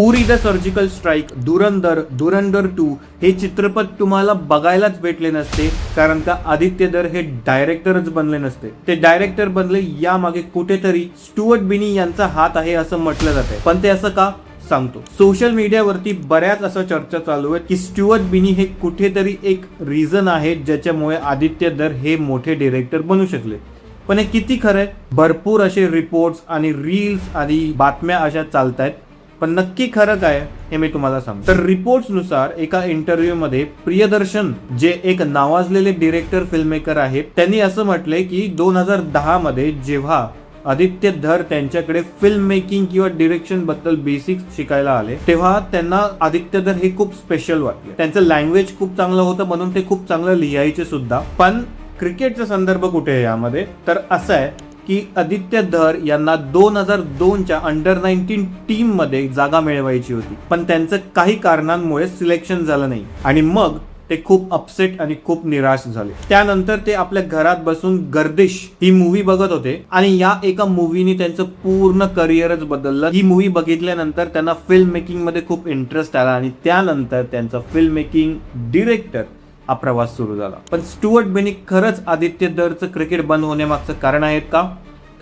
Uri the surgical strike, धुरंधर 2 हे चित्रपट तुम्हाला बघायलाच भेटले नसते, कारण का आदित्य दर हे डायरेक्टरच बनले नसते. ते डायरेक्टर बनले यामागे कुठेतरी स्टुअर्ट बिनी यांचा हात आहे असं म्हटलं जातंय. पण ते असं का सांगतो. सोशल मीडियावरती बऱ्याच असं चर्चा चालू आहे की स्टुअर्ट बिनी हे कुठेतरी एक रिझन आहे ज्याच्यामुळे आदित्य दर हे मोठे डिरेक्टर बनू शकले. पण हे किती खरं आहे? भरपूर असे रिपोर्ट्स आणि रील्स आणि बातम्या अशा चालतायत, पण नक्की खरं काय हे मी तुम्हाला सांगतो. तर रिपोर्ट्सनुसार एका इंटरव्ह्यू मध्ये प्रियदर्शन जे एक नावाजलेले डिरेक्टर फिल्ममेकर आहेत, त्यांनी असं म्हटलंय की 2010 मध्ये जेव्हा आदित्य धर त्यांच्याकडे फिल्म मेकिंग किंवा डिरेक्शन बद्दल बेसिक्स शिकायला आले, तेव्हा त्यांना आदित्य धर हे खूप स्पेशल वाटले. त्यांचं लँग्वेज खूप चांगलं होतं, म्हणून ते खूप चांगलं लिहायचे सुद्धा. पण क्रिकेटचा संदर्भ कुठे आहे यामध्ये? तर असं आहे की आदित्य धर यांना 2002च्या अंडर-19 टीम मध्ये जागा मिळवायची होती, पण त्यांचं काही कारणांमुळे सिलेक्शन झालं नाही आणि मग ते खूप अपसेट आणि खूप निराश झाले. त्यानंतर ते आपल्या घरात बसून गर्दिश ही मूवी बघत होते आणि या एका मूवीने त्यांचं पूर्ण करिअरच बदललं. ही मूवी बघितल्यानंतर त्यांना फिल्म मेकिंग मध्ये खूप इंटरेस्ट आला आणि त्यानंतर त्यांचा फिल्म मेकिंग डिरेक्टर हा प्रवास सुरू झाला. पण स्टुअर्ट बिनी खरंच आदित्य दरचं क्रिकेट बंद होण्यामागचं कारण आहेत का?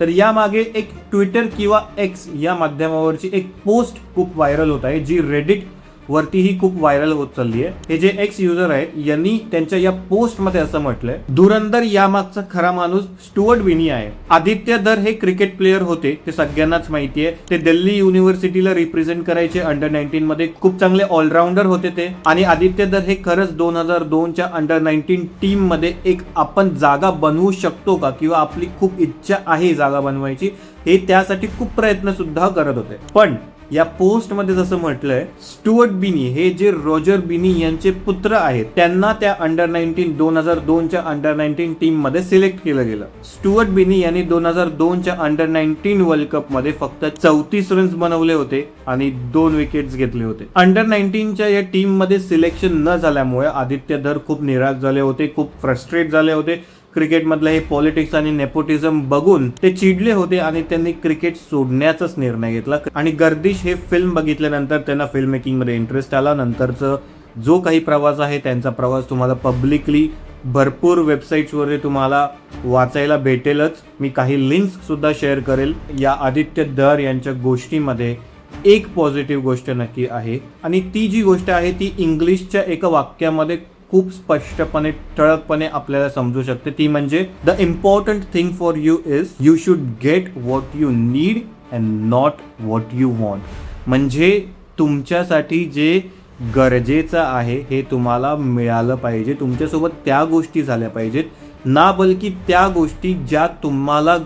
तर यामागे एक ट्विटर किंवा एक्स या माध्यमावरची एक पोस्ट खूप व्हायरल होत आहे, जी रेडिट वरतीही खूप व्हायरल होत चालली आहे. हे जे एक्स युजर आहेत यांनी त्यांच्या या पोस्ट मध्ये असं म्हटलंय, धुरंधर यामागचा खरा माणूस स्टुअर्ट बिनी आहे. आदित्य दर हे क्रिकेट प्लेयर होते, ते सगळ्यांनाच माहिती आहे. ते दिल्ली युनिव्हर्सिटीला रिप्रेझेंट करायचे अंडर-19 मध्ये, खूप चांगले ऑलराऊंडर होते ते. आणि आदित्य दर हे खरंच 2002च्या अंडर-19 टीम मध्ये एक आपण जागा बनवू शकतो का, किंवा आपली खूप इच्छा आहे जागा बनवायची, हे त्यासाठी खूप प्रयत्न सुद्धा करत होते. पण या पोस्ट मध्ये जसं म्हटलंय, स्टुअर्ट बिनी हे जे रॉजर बिनी यांचे पुत्र आहेत, त्यांना त्या अंडर-19 2002च्या अंडर-19 टीम मध्ये सिलेक्ट केलं गेलं. स्टुअर्ट बिनी यांनी 2002च्या अंडर-19 वर्ल्ड कप मध्ये फक्त 34 रन्स बनवले होते आणि 2 विकेट्स घेतले होते. अंडर-19च्या या टीम मध्ये सिलेक्शन न झाल्यामुळे आदित्य धर खूप निराश झाले होते, खूप फ्रस्ट्रेट झाले होते. क्रिकेटमधलं हे पॉलिटिक्स आणि नेपोटिझम बघून ते चिडले होते आणि त्यांनी क्रिकेट सोडण्याचाच निर्णय घेतला. आणि गर्दिश हे फिल्म बघितल्यानंतर त्यांना फिल्म मेकिंग मध्ये इंटरेस्ट आला. नंतरचं जो काही प्रवास आहे त्यांचा प्रवास तुम्हाला पब्लिकली भरपूर वेबसाईट्सवर तुम्हाला वाचायला भेटेलच. मी काही लिंक्स सुद्धा शेअर करेल. या आदित्य धर यांच्या गोष्टीमध्ये एक पॉझिटिव्ह गोष्ट नक्की आहे, आणि ती जी गोष्ट आहे ती इंग्लिशच्या एका वाक्यामध्ये खूप स्पष्टपणे ठळकपणे आपल्याला समजू शकते. ती म्हणजे, the important thing for you is you should get what you need and not what you want. म्हणजे तुमच्यासाठी जे गरजेचं आहे हे तुम्हाला मिळालं पाहिजे. तुमच्यासोबत त्या गोष्टी झाल्या पाहिजेत, ना बल्कि त्या गोष्टी ज्या तुम्हाला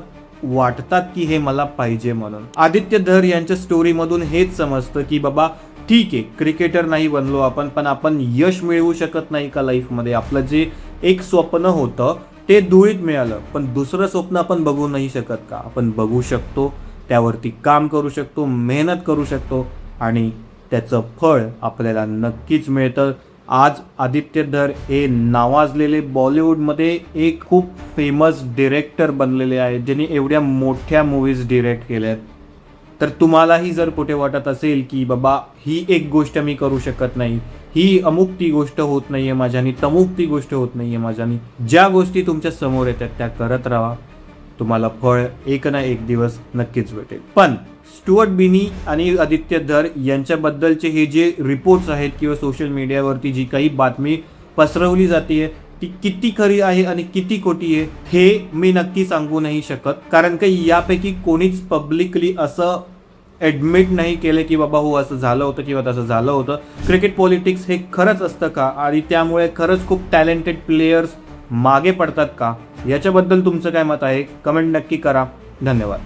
वाटतात की हे मला पाहिजे म्हणून. आदित्य धर यांच्या स्टोरीमधून हेच समजतं की बाबा ठीक आहे, क्रिकेटर नाही बनलो आपण, पण आपण यश मिळवू शकत नाही का लाईफमध्ये? आपलं जे एक स्वप्न होतं ते धुळीत मिळालं, पण दुसरं स्वप्न आपण बघू नाही शकत का? आपण बघू शकतो, त्यावरती काम करू शकतो, मेहनत करू शकतो, आणि त्याचं फळ आपल्याला नक्कीच मिळतं. आज आदित्य धर हे नावाजलेले बॉलिवूडमध्ये एक खूप फेमस डिरेक्टर बनलेले आहेत, ज्यांनी एवढ्या मोठ्या मूवीज डिरेक्ट केल्यात. तर तुम्हालाही जर कुठे वाटत असेल की बाबा ही एक गोष्ट मी करू शकत नाही, ही अमुक ती गोष्ट होत नाहीये माझ्यानी, तमुक ती गोष्ट होत नाहीये माझ्यानी, ज्या गोष्टी तुमच्या समोर येतात त्या करत राहा. तुम्हाला फळ एक ना एक दिवस नक्कीच भेटेल. पण स्टुअर्ट बिनी आणि आदित्य धर यांच्याबद्दलचे हे जे रिपोर्ट्स आहेत किंवा सोशल मीडियावरती जी काही बातमी पसरवली जाते ती किती खरी आहे आणि किती खोटी आहे हे मी नक्की सांगू नाही शकत, कारण की यापैकी कोणीच पब्लिकली असं ऍडमिट नाही केलं की बाबा हो असं झालं होतं किंवा तसं झालं होतं. क्रिकेट पॉलिटिक्स हे खरंच असतं का, आणि त्यामुळे खरंच खूप टॅलेंटेड प्लेयर्स मागे पडतात का? याच्याबद्दल तुमचं काय मत आहे? कमेंट नक्की करा. धन्यवाद.